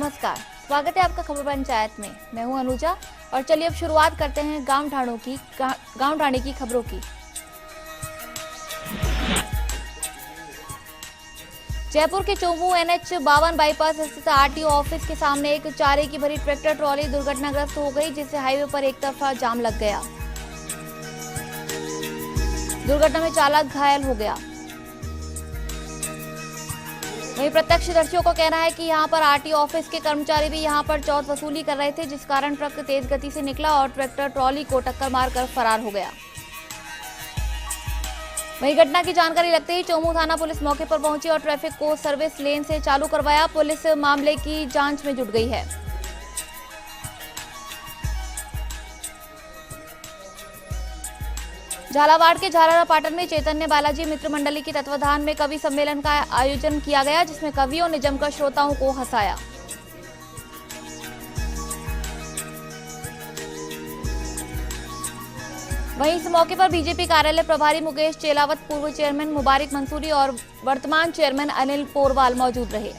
नमस्कार, स्वागत है आपका खबर पंचायत में। मैं हूं अनुजा और चलिए अब शुरुआत करते हैं गांव ढाणी की खबरों की। जयपुर के चोमू NH 52 बाईपास स्थित RTO ऑफिस के सामने एक चारे की भरी ट्रैक्टर ट्रॉली दुर्घटनाग्रस्त हो गई, जिससे हाईवे पर एक तरफा जाम लग गया। दुर्घटना में चालक घायल हो गया। वहीं प्रत्यक्षदर्शियों का कहना है कि यहां पर RTO ऑफिस के कर्मचारी भी यहां पर चौथ वसूली कर रहे थे, जिस कारण ट्रक तेज गति से निकला और ट्रैक्टर ट्रॉली को टक्कर मारकर फरार हो गया। वहीं घटना की जानकारी लगते ही चोमू थाना पुलिस मौके पर पहुंची और ट्रैफिक को सर्विस लेन से चालू करवाया। पुलिस मामले की जांच में जुट गई है। झालावाड़ के झालरापाटन में चैतन्य बालाजी मित्र मंडली के तत्वाधान में कवि सम्मेलन का आयोजन किया गया, जिसमें कवियों ने जमकर श्रोताओं को हंसाया। वहीं इस मौके पर बीजेपी कार्यालय प्रभारी मुकेश चेलावत, पूर्व चेयरमैन मुबारिक मंसूरी और वर्तमान चेयरमैन अनिल पोरवाल मौजूद रहे।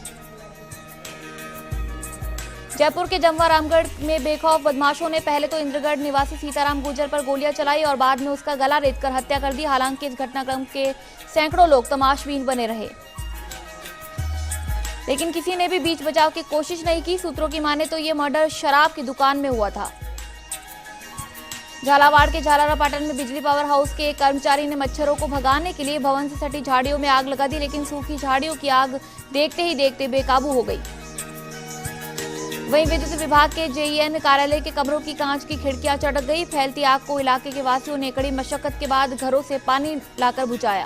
जयपुर के जमवा रामगढ़ में बेखौफ बदमाशों ने पहले तो इंद्रगढ़ निवासी सीताराम गुर्जर पर गोलियां चलाई और बाद में उसका गला रेतकर हत्या कर दी। हालांकि इस घटनाक्रम के सैकड़ों लोग तमाशबीन बने रहे, लेकिन किसी ने भी बीच बचाव की कोशिश नहीं की। सूत्रों की माने तो ये मर्डर शराब की दुकान में हुआ था। झालावाड़ के झालरापाटन में बिजली पावर हाउस के एक कर्मचारी ने मच्छरों को भगाने के लिए भवन से सटी झाड़ियों में आग लगा दी, लेकिन सूखी झाड़ियों की आग देखते ही देखते बेकाबू हो गई। वहीं विद्युत विभाग के JEN कार्यालय के कमरों की कांच की खिड़कियां चटक गई। फैलती आग को इलाके के वासियों ने कड़ी मशक्कत के बाद घरों से पानी लाकर बुझाया।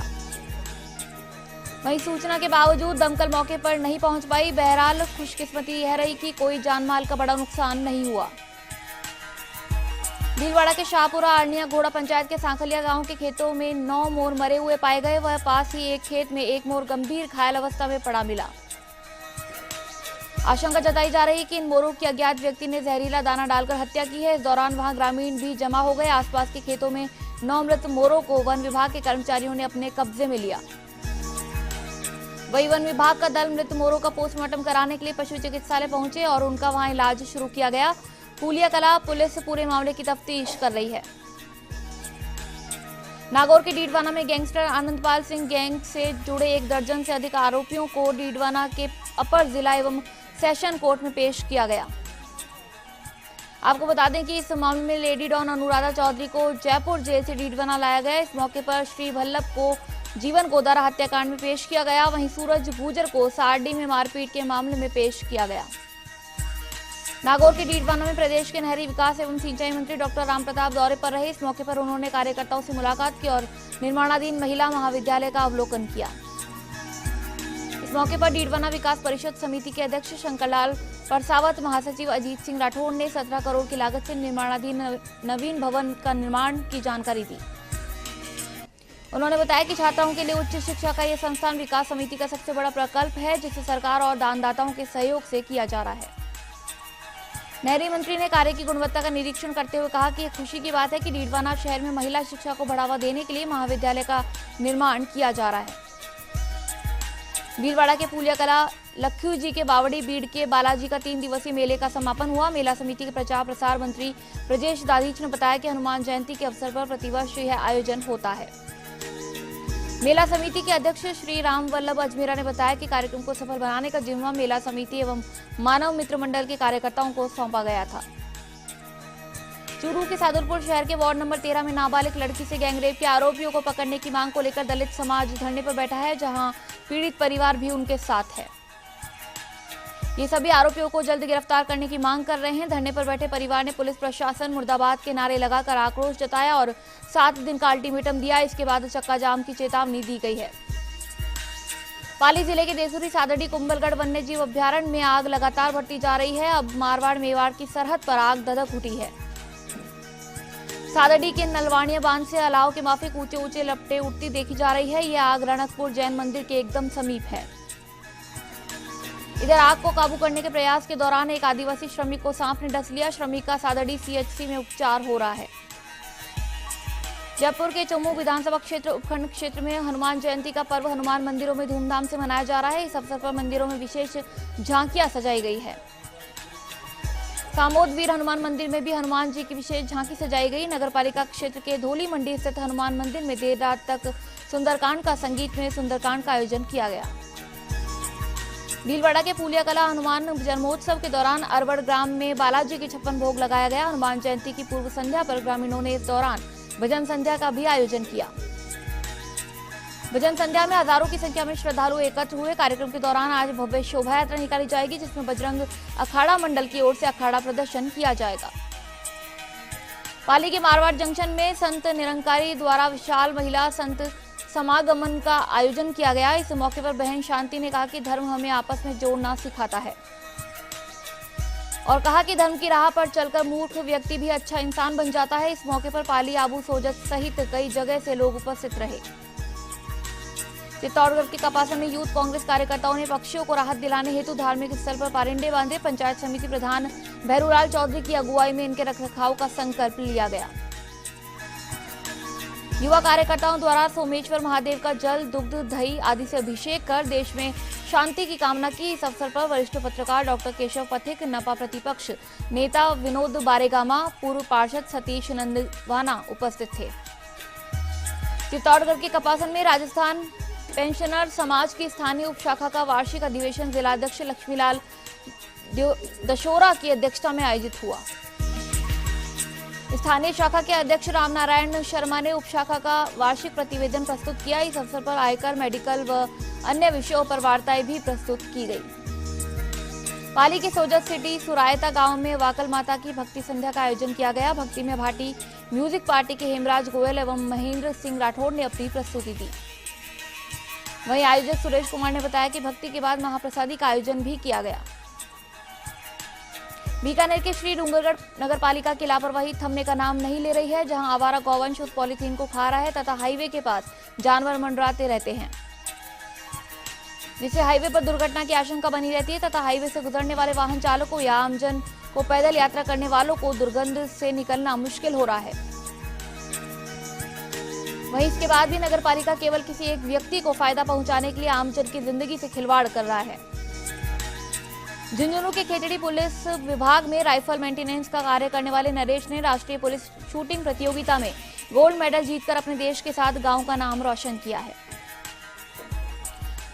वहीं सूचना के बावजूद दमकल मौके पर नहीं पहुंच पाई। बहरहाल खुशकिस्मती यह रही कि कोई जानमाल का बड़ा नुकसान नहीं हुआ। भीलवाड़ा के शाहपुरा अरनिया घोड़ा पंचायत के सांखलिया गांव के खेतों में 9 मोर मरे हुए पाए गए। वह पास ही एक खेत में एक मोर गंभीर घायल अवस्था में पड़ा मिला। आशंका जताई जा रही है कि इन मोरों की अज्ञात व्यक्ति ने जहरीला दाना डालकर हत्या की है। इस दौरान वहां ग्रामीण भी जमा हो गए। आसपास के खेतों में 9 मृत मोरों को वन विभाग के कर्मचारियों ने अपने कब्जे में लिया। वहीं वन विभाग का दल मृत मोरों का पोस्टमार्टम कराने के लिए पशु चिकित्सालय पहुंचे और उनका वहां इलाज शुरू किया गया। फूलिया कला पुलिस पूरे मामले की तफ्तीश कर रही है। नागौर के डीडवाना में गैंगस्टर आनंदपाल सिंह गैंग से जुड़े 1 दर्जन से अधिक आरोपियों को डीडवाना के अपर जिला एवं सेशन कोर्ट में पेश किया गया। आपको बता दें कि इस मामले में लेडी डॉन अनुराधा चौधरी को जयपुर जेल से डीडवाना लाया गया। इस मौके पर श्री भल्लभ को जीवन गोदारा हत्याकांड में पेश किया गया। वहीं सूरज गुर्जर को सारडी में मारपीट के मामले में पेश किया गया। नागौर के डीडवाना में प्रदेश के नहरी विकास एवं सिंचाई मंत्री डॉक्टर रामप्रताप दौरे पर रहे। इस मौके पर उन्होंने कार्यकर्ताओं से मुलाकात की और निर्माणाधीन महिला महाविद्यालय का अवलोकन किया। इस मौके पर डीडवाना विकास परिषद समिति के अध्यक्ष शंकरलाल परसावत, महासचिव अजीत सिंह राठौड़ ने 17 करोड़ की लागत से निर्माणाधीन नवीन भवन का निर्माण की जानकारी दी। उन्होंने बताया कि छात्राओं के लिए उच्च शिक्षा का यह संस्थान विकास समिति का सबसे बड़ा प्रकल्प है, जिसे सरकार और दानदाताओं के सहयोग से किया जा रहा है। नहरी मंत्री ने कार्य की गुणवत्ता का निरीक्षण करते हुए कहा कि यह खुशी की बात है कि डीडवाना शहर में महिला शिक्षा को बढ़ावा देने के लिए महाविद्यालय का निर्माण किया जा रहा है। भीलवाड़ा के फूलिया कला लक्ष्यू जी के बावड़ी बीड़ के बालाजी का 3 दिवसीय मेले का समापन हुआ। मेला समिति के प्रचार प्रसार मंत्री ब्रजेश दाधीच ने बताया कि हनुमान जयंती के अवसर पर प्रतिवर्ष यह आयोजन होता है। मेला समिति के अध्यक्ष श्री राम वल्लभ अजमेरा ने बताया कि कार्यक्रम को सफल बनाने का जिम्मा मेला समिति एवं मानव मित्र मंडल के कार्यकर्ताओं को सौंपा गया था। चूरू के सादुलपुर शहर के वार्ड नंबर 13 में नाबालिग लड़की से गैंगरेप के आरोपियों को पकड़ने की मांग को लेकर दलित समाज धरने पर बैठा है, जहां पीड़ित परिवार भी उनके साथ है। ये सभी आरोपियों को जल्द गिरफ्तार करने की मांग कर रहे हैं। धरने पर बैठे परिवार ने पुलिस प्रशासन मुर्दाबाद के नारे लगाकर आक्रोश जताया और 7 दिन का अल्टीमेटम दिया। इसके बाद चक्का जाम की चेतावनी दी गई है। पाली जिले के देसुरी सादड़ी कुंभलगढ़ वन्यजीव अभ्यारण्य में आग लगातार बढ़ती जा रही है। अब मारवाड़ मेवाड़ की सरहद पर आग धधक उठी है। सादड़ी के नलवाणिया बांध से अलाव के माफिक ऊंचे ऊंचे लपटें उठती देखी जा रही है। यह आग रणकपुर जैन मंदिर के एकदम समीप है। इधर आग को काबू करने के प्रयास के दौरान एक आदिवासी श्रमिक को सांप ने डस लिया। श्रमिक का सादड़ी CHC में उपचार हो रहा है। जयपुर के चोमू विधानसभा क्षेत्र उपखंड क्षेत्र में हनुमान जयंती का पर्व हनुमान मंदिरों में धूमधाम से मनाया जा रहा है। इस अवसर पर मंदिरों में विशेष झांकियां सजाई गई है। सामोद वीर हनुमान मंदिर में भी हनुमान जी की विशेष झांकी सजाई गई। नगरपालिका क्षेत्र के धोली मंडी स्थित हनुमान मंदिर में देर रात तक सुंदरकांड का संगीत में सुंदरकांड का आयोजन किया गया। भीलवाड़ा के फूलिया कला हनुमान जन्मोत्सव के दौरान अरवड़ ग्राम में बालाजी के 56 भोग लगाया गया। हनुमान जयंती की पूर्व संध्या पर ग्रामीणों ने इस दौरान भजन संध्या का भी आयोजन किया। भजन संध्या में हजारों की संख्या में श्रद्धालु एकत्र हुए। कार्यक्रम के दौरान आज भव्य शोभा यात्रा निकाली जाएगी, जिसमें बजरंग अखाड़ा मंडल की ओर से अखाड़ा प्रदर्शन किया जाएगा। पाली के मारवाड़ जंक्शन में संत निरंकारी द्वारा विशाल महिला संत समागमन का आयोजन किया गया। इस मौके पर बहन शांति ने कहा कि धर्म हमें आपस में जोड़ना सिखाता है और कहा कि धर्म की राह पर चलकर मूर्ख व्यक्ति भी अच्छा इंसान बन जाता है। इस मौके पर पाली, आबू, सोजत सहित कई जगह से लोग उपस्थित रहे। चित्तौड़गढ़ के कपासा में यूथ कांग्रेस कार्यकर्ताओं ने पक्षियों को राहत दिलाने हेतु धार्मिक स्थल पर पारिंडे बांधे। पंचायत समिति प्रधान भैरूलाल चौधरी की अगुवाई में इनके रखरखाव का संकल्प लिया गया। युवा कार्यकर्ताओं द्वारा सोमेश्वर महादेव का जल, दुग्ध, दही आदि से अभिषेक कर देश में शांति की कामना की। इस अवसर पर वरिष्ठ पत्रकार डॉक्टर केशव पथिक, नपा प्रतिपक्ष नेता विनोद बारेगामा, पूर्व पार्षद सतीश नंदवाना उपस्थित थे। चित्तौड़गढ़ के कपासन में राजस्थान पेंशनर समाज की स्थानीय उपशाखा का वार्षिक अधिवेशन जिलाध्यक्ष लक्ष्मीलाल दशोरा की अध्यक्षता में आयोजित हुआ। स्थानीय शाखा के अध्यक्ष रामनारायण शर्मा ने उपशाखा का वार्षिक प्रतिवेदन प्रस्तुत किया। इस अवसर पर आयकर, मेडिकल व अन्य विषयों पर वार्ताएं भी प्रस्तुत की गई। पाली के सोजत सिटी सुरायता गांव में वाकल माता की भक्ति संध्या का आयोजन किया गया। भक्ति में भाटी म्यूजिक पार्टी के हेमराज गोयल एवं महेंद्र सिंह राठौड़ ने अपनी प्रस्तुति दी। वहीं आयोजक सुरेश कुमार ने बताया कि भक्ति के बाद महाप्रसादी का आयोजन भी किया गया। बीकानेर के श्री डूंगरगढ़ नगर पालिका की लापरवाही थमने का नाम नहीं ले रही है, जहां आवारा गौवंश उस पॉलीथीन को खा रहा है तथा हाईवे के पास जानवर मंडराते रहते हैं, जिससे हाईवे पर दुर्घटना की आशंका बनी रहती है तथा हाईवे से गुजरने वाले वाहन चालकों या आमजन को पैदल यात्रा करने वालों को दुर्गंध से निकलना मुश्किल हो रहा है। वहीं इसके बाद भी नगर पालिका केवल किसी एक व्यक्ति को फायदा पहुंचाने के लिए आमजन की जिंदगी से खिलवाड़ कर रहा है। झुंझुनू के खेतड़ी पुलिस विभाग में राइफल मेंटेनेंस का कार्य करने वाले नरेश ने राष्ट्रीय पुलिस शूटिंग प्रतियोगिता में गोल्ड मेडल जीतकर अपने देश के साथ गांव का नाम रोशन किया है।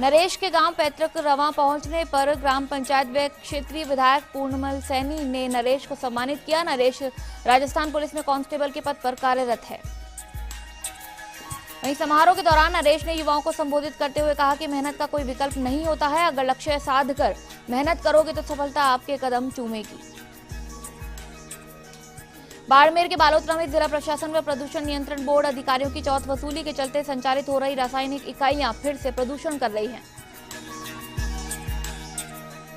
नरेश के गांव पैतृक रवा पहुंचने पर ग्राम पंचायत व क्षेत्रीय विधायक पूर्णमल सैनी ने नरेश को सम्मानित किया। नरेश राजस्थान पुलिस में कांस्टेबल के पद पर कार्यरत है। वहीं समारोह के दौरान नरेश ने युवाओं को संबोधित करते हुए कहा कि मेहनत का कोई विकल्प नहीं होता है। अगर लक्ष्य साध कर मेहनत करोगे तो सफलता आपके कदम चूमेगी। बाड़मेर के बालोतरा में जिला प्रशासन व प्रदूषण नियंत्रण बोर्ड अधिकारियों की चौथ वसूली के चलते संचालित हो रही रासायनिक इकाइयां फिर से प्रदूषण कर रही हैं।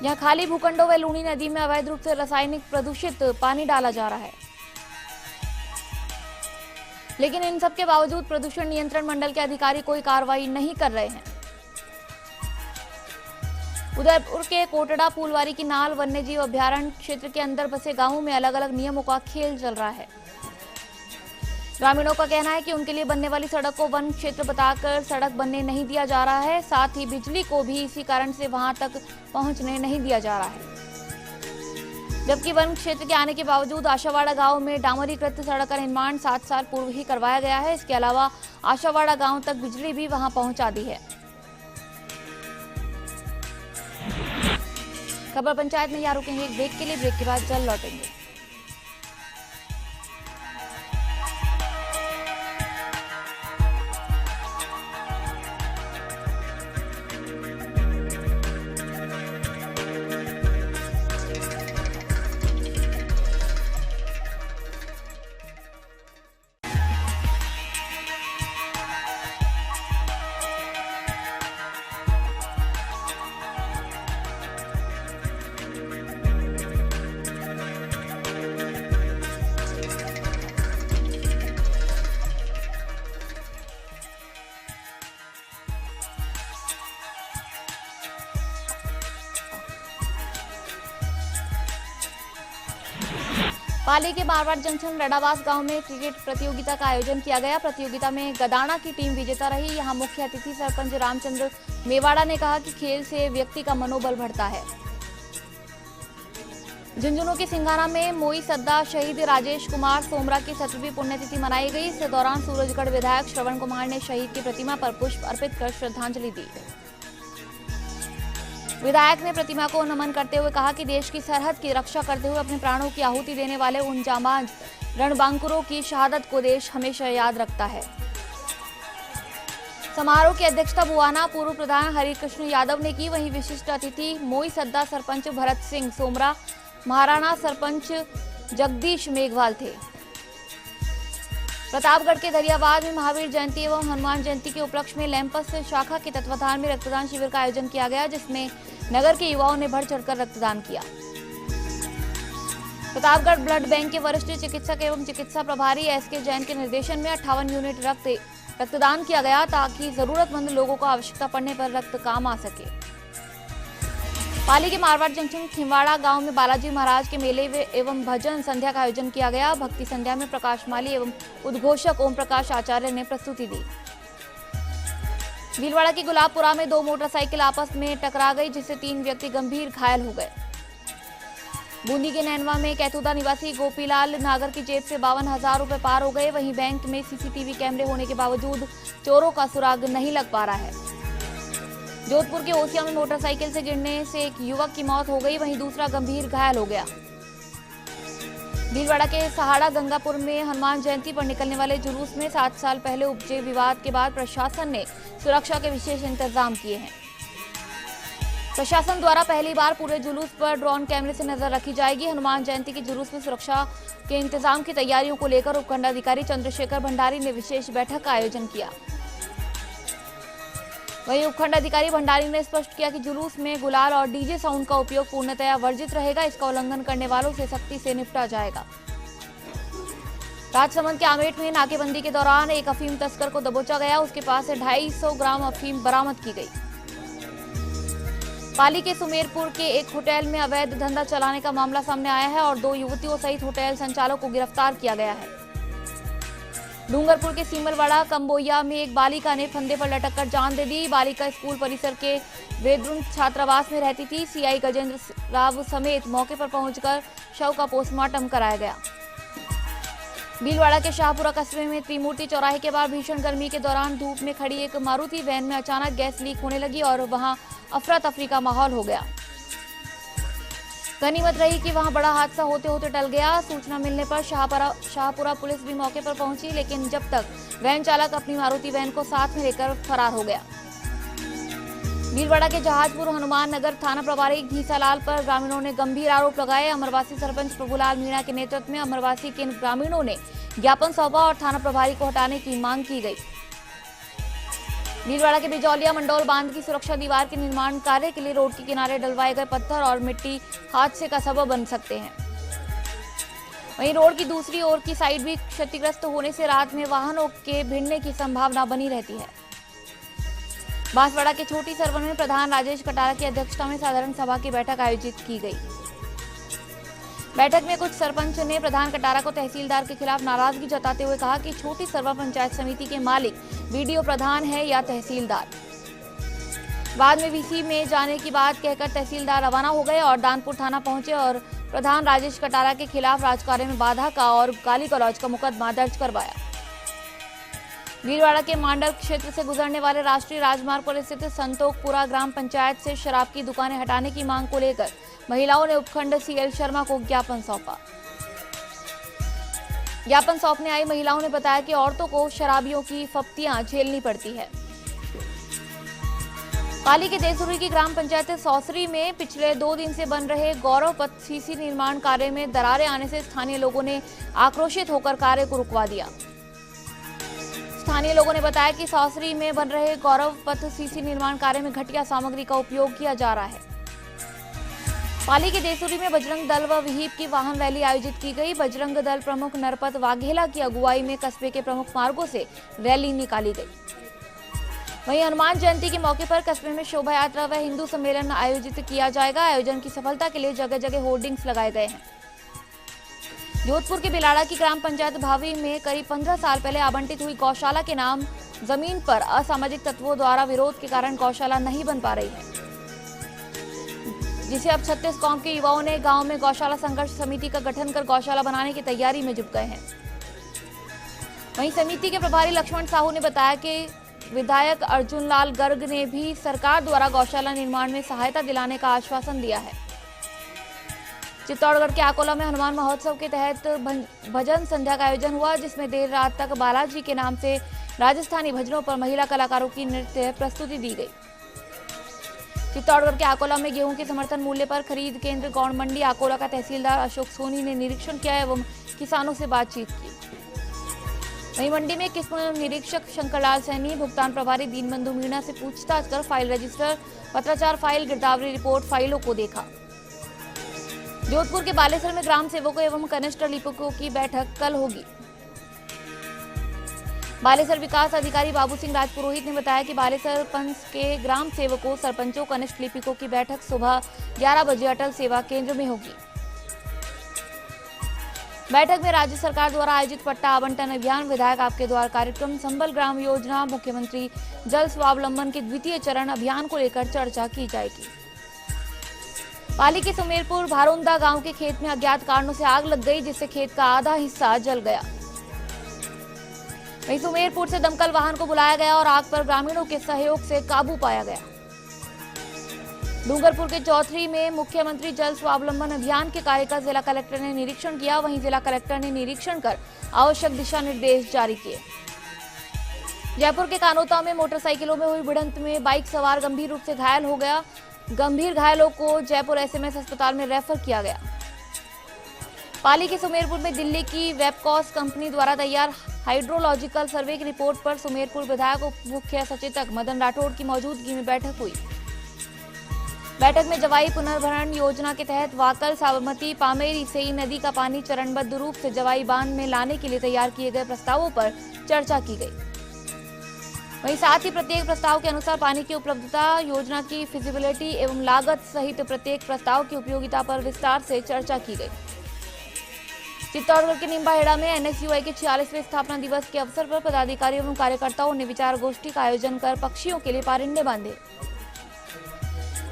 यहां खाली भूखंडों व लूनी नदी में अवैध रूप से रासायनिक प्रदूषित पानी डाला जा रहा है, लेकिन इन सब के बावजूद प्रदूषण नियंत्रण मंडल के अधिकारी कोई कार्रवाई नहीं कर रहे हैं। उदयपुर के कोटड़ा फूलवारी की नाल वन्यजीव अभ्यारण्य क्षेत्र के अंदर बसे गांवों में अलग अलग नियमों का खेल चल रहा है। ग्रामीणों का कहना है कि उनके लिए बनने वाली सड़क को वन क्षेत्र बताकर सड़क बनने नहीं दिया जा रहा है, साथ ही बिजली को भी इसी कारण से वहां तक पहुंचने नहीं दिया जा रहा है। जबकि वन क्षेत्र के आने के बावजूद आशावाड़ा गांव में डामरीकृत सड़क का निर्माण 7 साल पूर्व ही करवाया गया है। इसके अलावा आशावाड़ा गांव तक बिजली भी वहां पहुंचा दी है। खबर पंचायत में यहाँ रुकेंगे एक ब्रेक के लिए, ब्रेक के बाद जल्द लौटेंगे। पाली के मारवाड़ जंक्शन रडावास गांव में क्रिकेट प्रतियोगिता का आयोजन किया गया। प्रतियोगिता में गदाना की टीम विजेता रही। यहां मुख्य अतिथि सरपंच रामचंद्र मेवाड़ा ने कहा कि खेल से व्यक्ति का मनोबल बढ़ता है। झुंझुनू के सिंघाना में मोई सद्दा शहीद राजेश कुमार सोमरा की 70वीं पुण्यतिथि मनाई गई। इस दौरान सूरजगढ़ विधायक श्रवण कुमार ने शहीद की प्रतिमा पर पुष्प अर्पित कर श्रद्धांजलि दी। विधायक ने प्रतिमा को नमन करते हुए कहा कि देश की सरहद की रक्षा करते हुए अपने प्राणों की आहुति देने वाले उन जांबाज रणबांकुरों की शहादत को देश हमेशा याद रखता है। समारोह की अध्यक्षता बुआना पूर्व प्रधान हरिकृष्ण यादव ने की। वहीं विशिष्ट अतिथि मोई सद्दा सरपंच भरत सिंह सोमरा, महाराणा सरपंच जगदीश मेघवाल थे। प्रतापगढ़ के दरियाबाद में महावीर जयंती एवं हनुमान जयंती के उपलक्ष्य में लैंपस शाखा के तत्वाधान में रक्तदान शिविर का आयोजन किया गया, जिसमें नगर के युवाओं ने बढ़ चढ़कर रक्तदान किया। प्रतापगढ़ ब्लड बैंक के वरिष्ठ चिकित्सक एवं चिकित्सा प्रभारी एसके जैन के निर्देशन में 58 यूनिट रक्तदान किया गया, ताकि जरूरतमंद लोगों को आवश्यकता पड़ने पर रक्त काम आ सके। पाली के मारवाड़ जंक्शन खिंवाड़ा गांव में बालाजी महाराज के मेले एवं भजन संध्या का आयोजन किया गया। भक्ति संध्या में प्रकाश माली एवं उद्घोषक ओम प्रकाश आचार्य ने प्रस्तुति दी। भीलवाड़ा की गुलाबपुरा में 2 मोटरसाइकिल आपस में टकरा गई, जिससे 3 व्यक्ति गंभीर घायल हो गए। बूंदी के नैनवा में कैथुदा निवासी गोपीलाल नागर की जेब से 52,000 रुपए पार हो गए। वहीं बैंक में सीसीटीवी कैमरे होने के बावजूद चोरों का सुराग नहीं लग पा रहा है। जोधपुर के ओसिया में मोटरसाइकिल से गिरने से एक युवक की मौत हो गई, वहीं दूसरा गंभीर घायल हो गया। भीलवाड़ा के सहाड़ा गंगापुर में हनुमान जयंती पर निकलने वाले जुलूस में 7 साल पहले उपजे विवाद के बाद प्रशासन ने सुरक्षा के विशेष इंतजाम किए हैं। प्रशासन द्वारा पहली बार पूरे जुलूस पर ड्रोन कैमरे से नजर रखी जाएगी। हनुमान जयंती के जुलूस में सुरक्षा के इंतजाम की तैयारियों को लेकर उपखंडाधिकारी चंद्रशेखर भंडारी ने विशेष बैठक का आयोजन किया। वहीं उपखंडाधिकारी भंडारी ने स्पष्ट किया कि जुलूस में गुलाल और डीजे साउंड का उपयोग पूर्णतया वर्जित रहेगा। इसका उल्लंघन करने वालों से सख्ती से निपटा जाएगा। राजसमंद के आमेट में नाकेबंदी के दौरान एक अफीम तस्कर को दबोचा गया। उसके पास से 250 ग्राम अफीम बरामद की गई। पाली के सुमेरपुर के एक होटल में अवैध धंधा चलाने का मामला सामने आया है और 2 युवतियों सहित होटल संचालक को गिरफ्तार किया गया है। डूंगरपुर के सीमलवाड़ा कंबोइया में एक बालिका ने फंदे पर लटककर जान दे दी। बालिका स्कूल परिसर के वेदरुन छात्रावास में रहती थी। सीआई गजेंद्र राव समेत मौके पर पहुंचकर शव का पोस्टमार्टम कराया गया। भीलवाड़ा के शाहपुरा कस्बे में त्रिमूर्ति चौराहे के बाद भीषण गर्मी के दौरान धूप में खड़ी एक मारुति वैन में अचानक गैस लीक होने लगी और वहां अफरा तफरी का माहौल हो गया। गनीमत रही कि वहां बड़ा हादसा होते होते टल गया। सूचना मिलने पर शाहपुरा पुलिस भी मौके पर पहुंची, लेकिन जब तक वैन चालक अपनी मारुति वैन को साथ में लेकर फरार हो गया। भीलवाड़ा के जहाजपुर हनुमान नगर थाना प्रभारी घीसालाल पर ग्रामीणों ने गंभीर आरोप लगाए। अमरवासी सरपंच प्रभुलाल मीणा के नेतृत्व में अमरवासी के ग्रामीणों ने ज्ञापन सौंपा और थाना प्रभारी को हटाने की मांग की गई। भीलवाड़ा के बिजौलिया मंडौल बांध की सुरक्षा दीवार के निर्माण कार्य के लिए रोड के किनारे डलवाए गए पत्थर और मिट्टी हादसे का सबब बन सकते हैं। वहीं रोड की दूसरी ओर की साइड भी क्षतिग्रस्त होने से रात में वाहनों के भिड़ने की संभावना बनी रहती है। बांसवाड़ा के छोटी सरवन में प्रधान राजेश कटारा की अध्यक्षता में साधारण सभा की बैठक आयोजित की गई। बैठक में कुछ सरपंच ने प्रधान कटारा को तहसीलदार के खिलाफ नाराजगी जताते हुए कहा कि छोटी सरवा पंचायत समिति के मालिक वीडियो प्रधान है या तहसीलदार। बाद में वीसी में जाने की बात कहकर तहसीलदार रवाना हो गए और दानपुर थाना पहुंचे और प्रधान राजेश कटारा के खिलाफ राजकार्य में बाधा का और गाली गलौज का मुकदमा दर्ज करवाया। भीलवाड़ा के मांडल क्षेत्र से गुजरने वाले राष्ट्रीय राजमार्ग पर स्थित संतोखपुरा ग्राम पंचायत से शराब की दुकानें हटाने की मांग को लेकर महिलाओं ने उपखंड सीएल शर्मा को ज्ञापन सौंपा। ज्ञापन सौंपने आई महिलाओं ने बताया कि औरतों को शराबियों की फप्तियां झेलनी पड़ती है। पाली के देसुरी की ग्राम पंचायत सौसरी में पिछले 2 दिन से बन रहे गौरव पथ सीसी निर्माण कार्य में दरारें आने से स्थानीय लोगों ने आक्रोशित होकर कार्य को रुकवा दिया। स्थानीय लोगों ने बताया कि सौसरी में बन रहे गौरव पथ सीसी निर्माण कार्य में घटिया सामग्री का उपयोग किया जा रहा है। पाली के देसुरी में बजरंग दल व विहिप की वाहन रैली आयोजित की गई। बजरंग दल प्रमुख नरपत वाघेला की अगुवाई में कस्बे के प्रमुख मार्गों से रैली निकाली गई। वहीं हनुमान जयंती के मौके पर कस्बे में शोभा यात्रा व हिंदू सम्मेलन आयोजित किया जाएगा। आयोजन की सफलता के लिए जगह जगह होर्डिंग्स लगाए गए हैं। जोधपुर के बिलाड़ा की ग्राम पंचायत भावी में करीब 15 साल पहले आवंटित हुई गौशाला के नाम जमीन पर असामाजिक तत्वों द्वारा विरोध के कारण गौशाला नहीं बन पा रही है। जिसे अब 36 कौम के युवाओं ने गांव में गौशाला संघर्ष समिति का गठन कर गौशाला बनाने की तैयारी में जुट गए हैं। वहीं समिति के प्रभारी लक्ष्मण साहू ने बताया कि विधायक अर्जुन लाल गर्ग ने भी सरकार द्वारा गौशाला निर्माण में सहायता दिलाने का आश्वासन दिया है। चित्तौड़गढ़ के आकोला में हनुमान महोत्सव के तहत भजन संध्या का आयोजन हुआ, जिसमें देर रात तक बालाजी के नाम से राजस्थानी भजनों पर महिला कलाकारों की नृत्य प्रस्तुति दी गई। चित्तौड़गढ़ के आकोला में गेहूं के समर्थन मूल्य पर खरीद केंद्र गौड़ मंडी आकोला का तहसीलदार अशोक सोनी ने निरीक्षण किया एवं किसानों से बातचीत की। वहीं मंडी में किस्म निरीक्षक शंकरलाल सैनी, भुगतान प्रभारी दीनबंधु मीणा से पूछताछ कर फाइल रजिस्टर, पत्राचार फाइल, गिरदावरी रिपोर्ट फाइलों को देखा। जोधपुर के बालेसर में ग्राम सेवकों एवं कनिष्ठ लिपिकों की बैठक कल होगी। बालेसर विकास अधिकारी बाबू सिंह राजपुरोहित ने बताया कि बालेसर पंच के ग्राम सेवकों, सरपंचों, कनिष्ठ लिपिकों की बैठक सुबह 11 बजे अटल सेवा केंद्र में होगी। बैठक में राज्य सरकार द्वारा आयोजित पट्टा आवंटन अभियान, विधायक आपके द्वार कार्यक्रम, संबल ग्राम योजना, मुख्यमंत्री जल स्वावलंबन के द्वितीय चरण अभियान को लेकर चर्चा की जाएगी। पाली के सुमेरपुर भारोंदा गांव के खेत में अज्ञात कारणों से आग लग गई, जिससे खेत का आधा हिस्सा जल गया। वहीं सुमेरपुर से दमकल वाहन को बुलाया गया और आग पर ग्रामीणों के सहयोग से काबू पाया गया। डूंगरपुर के चौथरी में मुख्यमंत्री जल स्वावलंबन अभियान के कार्य का जिला कलेक्टर ने निरीक्षण किया। वहीं जिला कलेक्टर ने निरीक्षण कर आवश्यक दिशा निर्देश जारी किए। जयपुर के कानोता में मोटरसाइकिलों में हुई भिड़ंत में बाइक सवार गंभीर रूप से घायल हो गया। गंभीर घायलों को जयपुर एसएमएस अस्पताल में रेफर किया गया। पाली के सुमेरपुर में दिल्ली की वेबकॉस कंपनी द्वारा तैयार हाइड्रोलॉजिकल सर्वे की रिपोर्ट पर सुमेरपुर विधायक उप मुख्य सचेतक मदन राठौड़ की मौजूदगी में बैठक हुई। बैठक में जवाई पुनर्भरण योजना के तहत वाकल, साबरमती, पामेरी सेई नदी का पानी चरणबद्ध रूप से जवाई बांध में लाने के लिए तैयार किए गए प्रस्तावों पर चर्चा की गई। वहीं साथ ही प्रत्येक प्रस्ताव के अनुसार पानी की उपलब्धता, योजना की फिजिबिलिटी एवं लागत सहित प्रत्येक प्रस्ताव की उपयोगिता पर विस्तार से चर्चा की गई। चित्तौड़गढ़ के निम्बाहेड़ा में एनएसयूआई के 46वें स्थापना दिवस के अवसर पर पदाधिकारियों एवं कार्यकर्ताओं ने विचार गोष्ठी का आयोजन कर पक्षियों के लिए पारिंडे बांधे।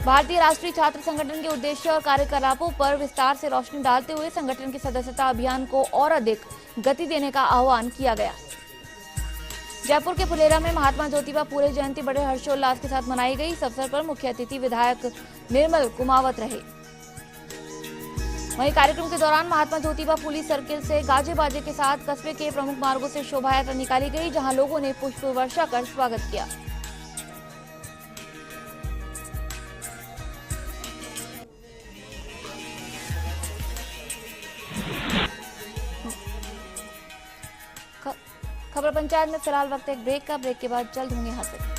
भारतीय राष्ट्रीय छात्र संगठन के उद्देश्य और कार्यकलापों पर विस्तार से रोशनी डालते हुए संगठन के सदस्यता अभियान को और अधिक गति देने का आह्वान किया गया। जयपुर के फुलेरा में महात्मा ज्योतिबा फुले जयंती बड़े हर्षोल्लास के साथ मनाई गई। इस अवसर पर मुख्य अतिथि विधायक निर्मल कुमावत रहे। वहीं कार्यक्रम के दौरान महात्मा ज्योतिबा फुले सर्किल से गाजे बाजे के साथ कस्बे के प्रमुख मार्गों से शोभा यात्रा निकाली गई, जहां लोगों ने पुष्प वर्षा कर स्वागत किया। खबर पंचायत में फिलहाल वक्त एक ब्रेक का। ब्रेक के बाद जल्द होंगे हाजिर।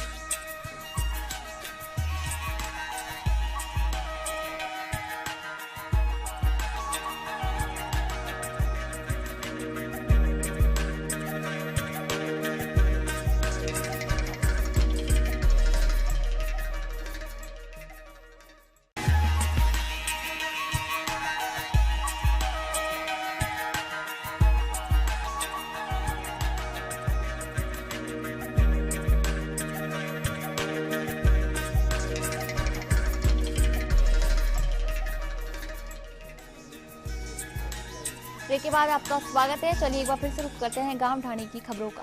ब्रेक के बाद आपका स्वागत है। चलिए एक बार फिर से रुख करते हैं गांव ढाणी की खबरों का।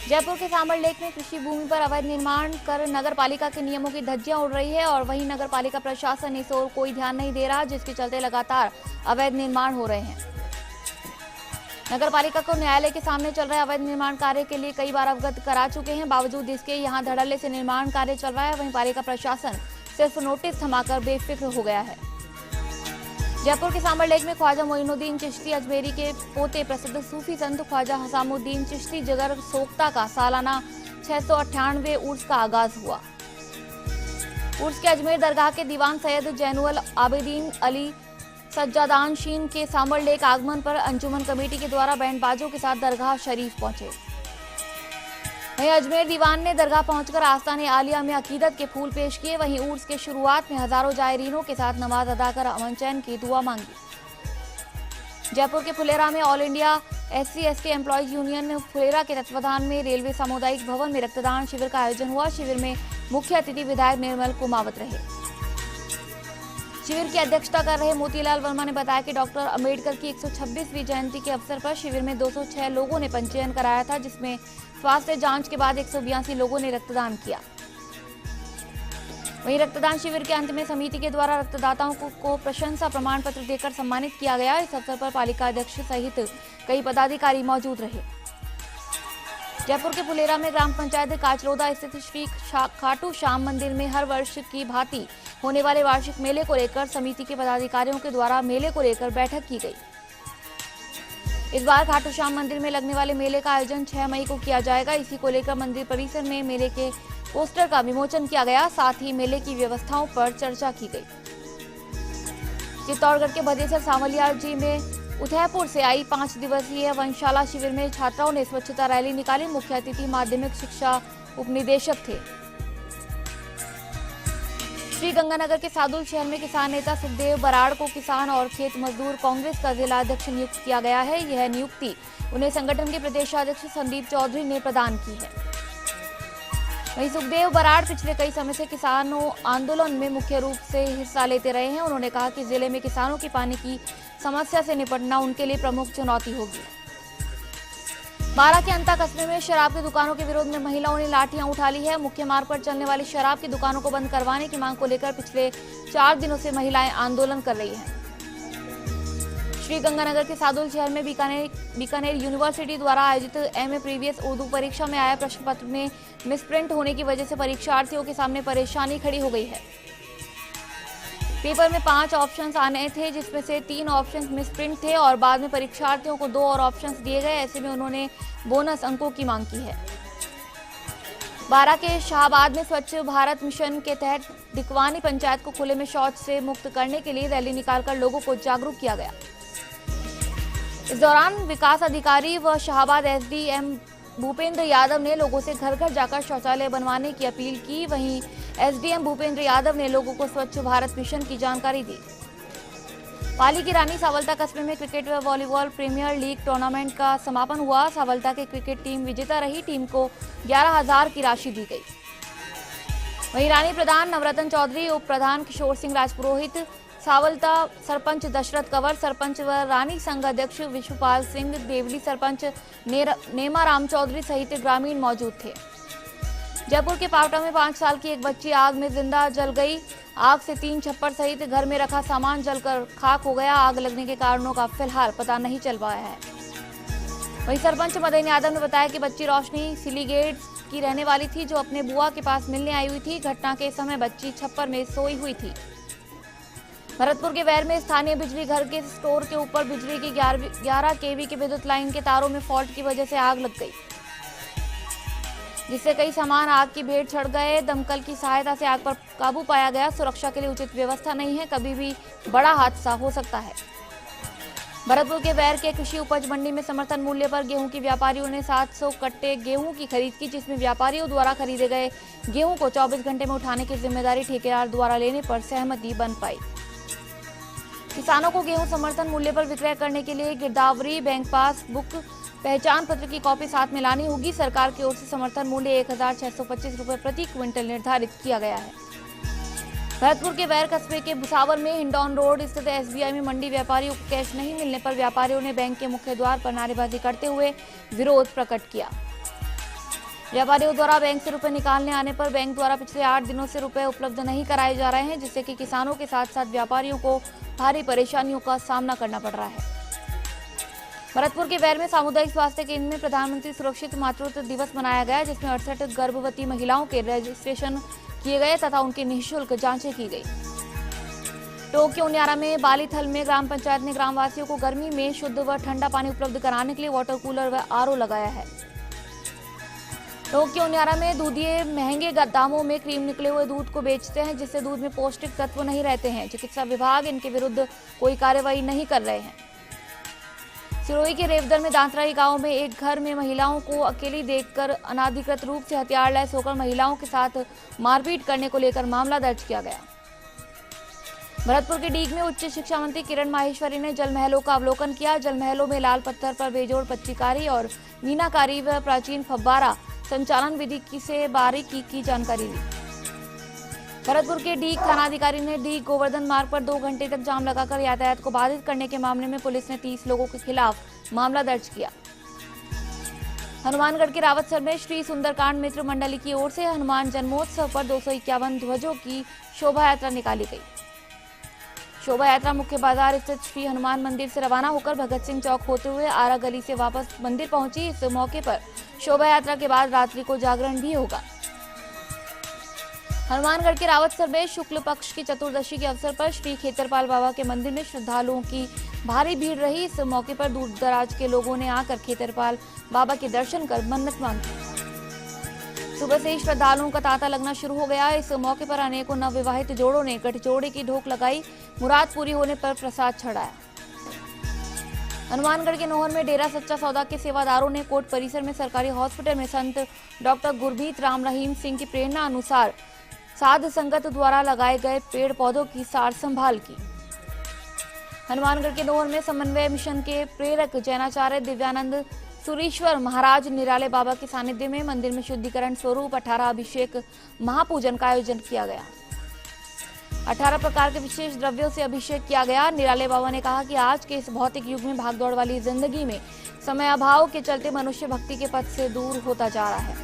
जयपुर के सांबर लेक में कृषि भूमि पर अवैध निर्माण कर नगर पालिका के नियमों की धज्जियां उड़ रही है और वहीं नगर पालिका प्रशासन इस ओर कोई ध्यान नहीं दे रहा, जिसके चलते लगातार अवैध निर्माण हो रहे हैं। नगर पालिका को न्यायालय के सामने चल रहे अवैध निर्माण कार्य के लिए कई बार अवगत करा चुके हैं। बावजूद इसके यहां धड़ल्ले से निर्माण कार्य चल रहा है। वहीं पालिका प्रशासन सिर्फ नोटिस थमाकर बेफिक्र हो गया है। जयपुर के सांबर लेक में ख्वाजा मोइनुद्दीन चिश्ती अजमेरी के पोते प्रसिद्ध सूफी संत ख्वाजा हसामुद्दीन चिश्ती जगर सोख्ता का सालाना 698वें उर्स का आगाज हुआ। उर्स के अजमेर दरगाह के दीवान सैयद जैनुल आबिदीन अली सज्जादान शीन के सांबर लेक आगमन पर अंजुमन कमेटी के द्वारा बैंड बाजों के साथ दरगाह शरीफ पहुंचे। वहीं अजमेर दीवान ने दरगाह पहुंचकर आस्ताने आलिया में अकीदत के फूल पेश किए। वहीं उर्स के शुरुआत में हजारों जायरीनों के साथ नमाज अदा कर अमन चैन की दुआ मांगी। जयपुर के फुलेरा में all India SC/ST employees union Phulera के तत्वाधान में रेलवे सामुदायिक भवन में रक्तदान शिविर का आयोजन हुआ। शिविर में मुख्य अतिथि विधायक निर्मल कुमावत रहे। शिविर की अध्यक्षता कर रहे मोतीलाल वर्मा ने बताया कि डॉक्टर अंबेडकर की 126वीं जयंती के अवसर पर शिविर में 206 लोगों ने पंजीयन कराया था, जिसमें स्वास्थ्य जांच के बाद 182 लोगों ने रक्तदान किया। वहीं रक्तदान शिविर के अंत में समिति के द्वारा रक्तदाताओं को प्रशंसा प्रमाण पत्र देकर सम्मानित किया गया। इस अवसर पर पालिका अध्यक्ष सहित कई पदाधिकारी मौजूद रहे। जयपुर के फुलेरा में ग्राम पंचायत काचरोदा स्थित श्री खाटू श्याम मंदिर में हर वर्ष की भांति होने वाले वार्षिक मेले को लेकर समिति के पदाधिकारियों के द्वारा मेले को लेकर बैठक की गई। इस बार खाटू श्याम मंदिर में लगने वाले मेले का आयोजन 6 मई को किया जाएगा। इसी को लेकर मंदिर परिसर में मेले के पोस्टर का विमोचन किया गया। साथ ही मेले की व्यवस्थाओं पर चर्चा की गई। चित्तौड़गढ़ के भदेसर सांवलियार जी में उदयपुर से आई 5 दिवसीय वनशाला शिविर में छात्राओं ने स्वच्छता रैली निकाली। मुख्य अतिथि माध्यमिक शिक्षा उपनिदेशक थे। श्री गंगानगर के सादुल शहर में किसान नेता सुखदेव बराड़ को किसान और खेत मजदूर कांग्रेस का जिला अध्यक्ष नियुक्त किया गया है। यह नियुक्ति उन्हें संगठन के प्रदेशाध्यक्ष संदीप चौधरी ने प्रदान की है। वहीं सुखदेव बराड़ पिछले कई समय से किसानों आंदोलन में मुख्य रूप से हिस्सा लेते रहे हैं। उन्होंने कहा कि जिले में किसानों की पानी की समस्या से निपटना उनके लिए प्रमुख चुनौती होगी। बारा के अंता कस्बे में शराब की दुकानों के विरोध में महिलाओं ने लाठियां उठा ली है। मुख्य मार्ग पर चलने वाली शराब की दुकानों को बंद करवाने की मांग को लेकर पिछले 4 दिनों से महिलाएं आंदोलन कर रही हैं। श्री गंगानगर के सादुल शहर में बीकानेर यूनिवर्सिटी द्वारा आयोजित MA प्रीवियस उर्दू परीक्षा में आया प्रश्न पत्र में मिसप्रिंट होने की वजह से परीक्षार्थियों के सामने परेशानी खड़ी हो गई है। पेपर में 5 ऑप्शंस आने थे, जिसमें से 3 ऑप्शंस मिसप्रिंट थे और बाद में परीक्षार्थियों को 2 और ऑप्शंस दिए गए। ऐसे में उन्होंने बोनस अंकों की मांग की है। बारा के शाहबाद में स्वच्छ भारत मिशन के तहत डिकवानी पंचायत को खुले में शौच से मुक्त करने के लिए रैली निकालकर लोगों को जागरूक किया गया। इस दौरान विकास अधिकारी व शाहबाद SDM भूपेंद्र यादव ने लोगों से घर घर जाकर शौचालय बनवाने की अपील की। वहीं SDM भूपेंद्र यादव ने लोगों को स्वच्छ भारत मिशन की जानकारी दी। पाली की रानी सावलता कस्बे में क्रिकेट व वॉलीबॉल प्रीमियर लीग टूर्नामेंट का समापन हुआ। सावलता की क्रिकेट टीम विजेता रही। टीम को 11,000 की राशि दी गई। वहीं रानी प्रधान नवरत्न चौधरी, उप प्रधान किशोर सिंह राजपुरोहित, सावलता सरपंच दशरथ कंवर, सरपंच व रानी संघ अध्यक्ष विश्वपाल सिंह, देवली सरपंच नेमा राम चौधरी सहित ग्रामीण मौजूद थे। जयपुर के पावटा में 5 साल की एक बच्ची आग में जिंदा जल गई। आग से 3 छप्पर सहित घर में रखा सामान जलकर खाक हो गया। आग लगने के कारणों का फिलहाल पता नहीं चल पाया है। वहीं सरपंच मदन यादव ने बताया कि बच्ची रोशनी सिलीगेट की रहने वाली थी, जो अपने बुआ के पास मिलने आई हुई थी। घटना के समय बच्ची छप्पर में सोई हुई थी। भरतपुर के वैर में स्थानीय बिजली घर के स्टोर के ऊपर बिजली की 11 kV की विद्युत लाइन के तारों में फॉल्ट की वजह से आग लग गई, जिससे कई सामान आग की भेंट चढ़ गए। दमकल की सहायता से आग पर काबू पाया गया। सुरक्षा के लिए उचित व्यवस्था नहीं है, कभी भी बड़ा हादसा हो सकता है। भरतपुर के वैर के कृषि उपज मंडी में समर्थन मूल्य पर गेहूं की व्यापारियों ने 700 कट्टे गेहूं की खरीद की, जिसमें व्यापारियों द्वारा खरीदे गए गेहूं को 24 घंटे में उठाने की जिम्मेदारी ठेकेदार द्वारा लेने पर सहमति बन पाई। किसानों को गेहूं समर्थन मूल्य पर विक्रय करने के लिए गिरदावरी, बैंक पासबुक, पहचान पत्र की कॉपी साथ में लानी होगी। सरकार की ओर से समर्थन मूल्य 1,625 रुपये प्रति क्विंटल निर्धारित किया गया है। भरतपुर के वैर कस्बे के भुसावर में हिंडौन रोड स्थित SBI में मंडी व्यापारियों को कैश नहीं मिलने पर व्यापारियों ने बैंक के मुख्य द्वार पर नारेबाजी करते हुए विरोध प्रकट किया। व्यापारियों द्वारा बैंक से रुपए निकालने आने पर बैंक द्वारा पिछले 8 दिनों से रुपए उपलब्ध नहीं कराए जा रहे हैं, जिससे कि किसानों के साथ साथ व्यापारियों को भारी परेशानियों का सामना करना पड़ रहा है। भरतपुर के वैर में सामुदायिक स्वास्थ्य केंद्र में प्रधानमंत्री सुरक्षित मातृत्व दिवस मनाया गया, जिसमें 68 गर्भवती महिलाओं के रजिस्ट्रेशन किए गए तथा उनकी निःशुल्क जांचें की गई। टोक्यो उन्यारा में बालीथल में ग्राम पंचायत ने ग्रामवासियों को गर्मी में शुद्ध व ठंडा पानी उपलब्ध कराने के लिए वाटर कूलर व RO लगाया है। टोक्यो उन्यारा में दूधिये महंगे दामों में क्रीम निकले हुए दूध को बेचते हैं, जिससे दूध में पौष्टिक तत्व नहीं रहते हैं। चिकित्सा विभाग इनके विरुद्ध कोई कार्रवाई नहीं कर रहे हैं। सिरोही के रेवदर में दांतराई गांव में एक घर में महिलाओं को अकेली देखकर अनाधिकृत रूप से हथियार लैस होकर महिलाओं के साथ मारपीट करने को लेकर मामला दर्ज किया गया। भरतपुर के डीग में उच्च शिक्षा मंत्री किरण माहेश्वरी ने जल महलों का अवलोकन किया। जल महलों में लाल पत्थर पर बेजोड़ पच्चीकारी और मीनाकारी व प्राचीन फव्वारा संचालन विधि से बारीकी की जानकारी दी। भरतपुर के डीग थानाधिकारी ने डीग गोवर्धन मार्ग पर 2 घंटे तक जाम लगाकर यातायात को बाधित करने के मामले में पुलिस ने 30 लोगों के खिलाफ मामला दर्ज किया। हनुमानगढ़ के रावतसर में श्री सुंदरकांड मित्र मंडली की ओर से हनुमान जन्मोत्सव पर 251 ध्वजों की शोभा यात्रा निकाली गई। शोभा यात्रा मुख्य बाजार स्थित श्री हनुमान मंदिर से रवाना होकर भगत सिंह चौक होते हुए आरा गली से वापस मंदिर पहुंची। इस मौके पर शोभा यात्रा के बाद रात्रि को जागरण भी होगा। हनुमानगढ़ के रावतसर में शुक्ल पक्ष की चतुर्दशी के अवसर पर श्री खेतरपाल बाबा के मंदिर में श्रद्धालुओं की भारी भीड़ रही। इस मौके पर दूर दराज के लोगों ने आकर खेतरपाल बाबा के दर्शन कर मन्नत मांगी। सुबह से ही श्रद्धालुओं का तांता लगना शुरू हो गया। इस मौके पर अनेकों नवविवाहित जोड़ों ने गठजोड़े की ढोक लगाई, मुराद पूरी होने पर प्रसाद चढ़ाया। हनुमानगढ़ के नोहर में डेरा सच्चा सौदा के सेवादारों ने कोर्ट परिसर में सरकारी हॉस्पिटल में संत डॉक्टर गुरमीत राम रहीम सिंह की प्रेरणा अनुसार साध संगत द्वारा लगाए गए पेड़ पौधों की सार संभाल की। हनुमानगढ़ के नोहर में समन्वय मिशन के प्रेरक जैनाचार्य दिव्यानंद सुरीश्वर महाराज निराले बाबा के सानिध्य में मंदिर में शुद्धिकरण स्वरूप 18 अभिषेक महापूजन का आयोजन किया गया। 18 प्रकार के विशेष द्रव्यों से अभिषेक किया गया। निराले बाबा ने कहा कि आज के इस भौतिक युग में भागदौड़ वाली जिंदगी में समय अभाव के चलते मनुष्य भक्ति के पथ से दूर होता जा रहा है।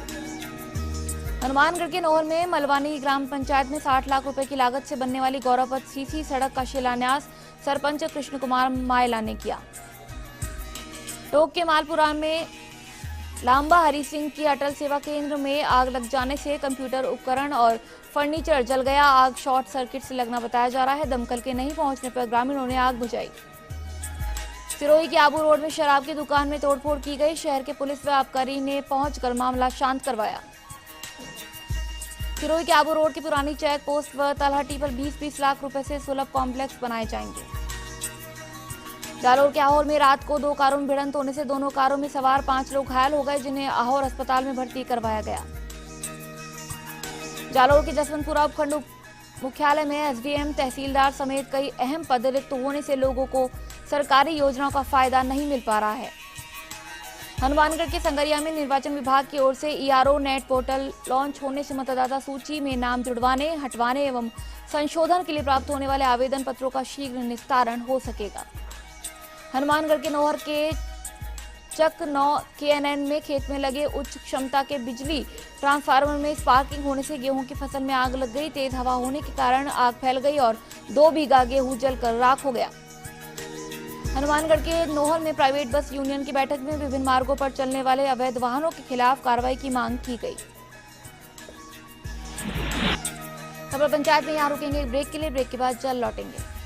हनुमानगढ़ के नोहर में मलवानी ग्राम पंचायत में 60 लाख रुपए की लागत से बनने वाली गौरवपथ सीसी सड़क का शिलान्यास सरपंच कृष्ण कुमार मायला ने किया। टोंक के मालपुरा में लांबा हरि सिंह की अटल सेवा केंद्र में आग लग जाने से कंप्यूटर उपकरण और फर्नीचर जल गया। आग शॉर्ट सर्किट से लगना बताया जा रहा है। दमकल के नहीं पहुंचने पर ग्रामीणों ने आग बुझाई। सिरोही के आबू रोड में शराब की दुकान में तोड़फोड़ की गई। शहर के पुलिस व आबकारी ने पहुंचकर मामला शांत करवाया। सिरोही के आबू रोड की पुरानी चेक पोस्ट व तलहटी पर 20-20 लाख रुपए से सुलभ कॉम्प्लेक्स बनाए जाएंगे। जालोर के आहोर में रात को 2 कारों में भिड़ंत होने से दोनों कारों में सवार 5 लोग घायल हो गए, जिन्हें आहोर अस्पताल में भर्ती करवाया गया। जालोर के जसवंतपुरा उपखंड मुख्यालय में एसडीएम, तहसीलदार समेत कई अहम पद रिक्त होने से लोगों को सरकारी योजनाओं का फायदा नहीं मिल पा रहा है। हनुमानगढ़ के संगरिया में निर्वाचन विभाग की ओर से ईआरओ नेट पोर्टल लॉन्च होने से मतदाता सूची में नाम जुड़वाने, हटवाने एवं संशोधन के लिए प्राप्त होने वाले आवेदन पत्रों का शीघ्र निस्तारण हो सकेगा। हनुमानगढ़ के नोहर के चक 9 KNN में खेत में लगे उच्च क्षमता के बिजली ट्रांसफार्मर में स्पार्किंग होने से गेहूं की फसल में आग लग गई। तेज हवा होने के कारण आग फैल गई और 2 बीघा गेहूं जलकर राख हो गया। हनुमानगढ़ के नोहर में प्राइवेट बस यूनियन की बैठक में विभिन्न मार्गों पर चलने वाले अवैध वाहनों के खिलाफ कार्रवाई की मांग की गई। खबर पंचायत में यहाँ रुकेंगे ब्रेक के लिए, ब्रेक के बाद जल्द लौटेंगे।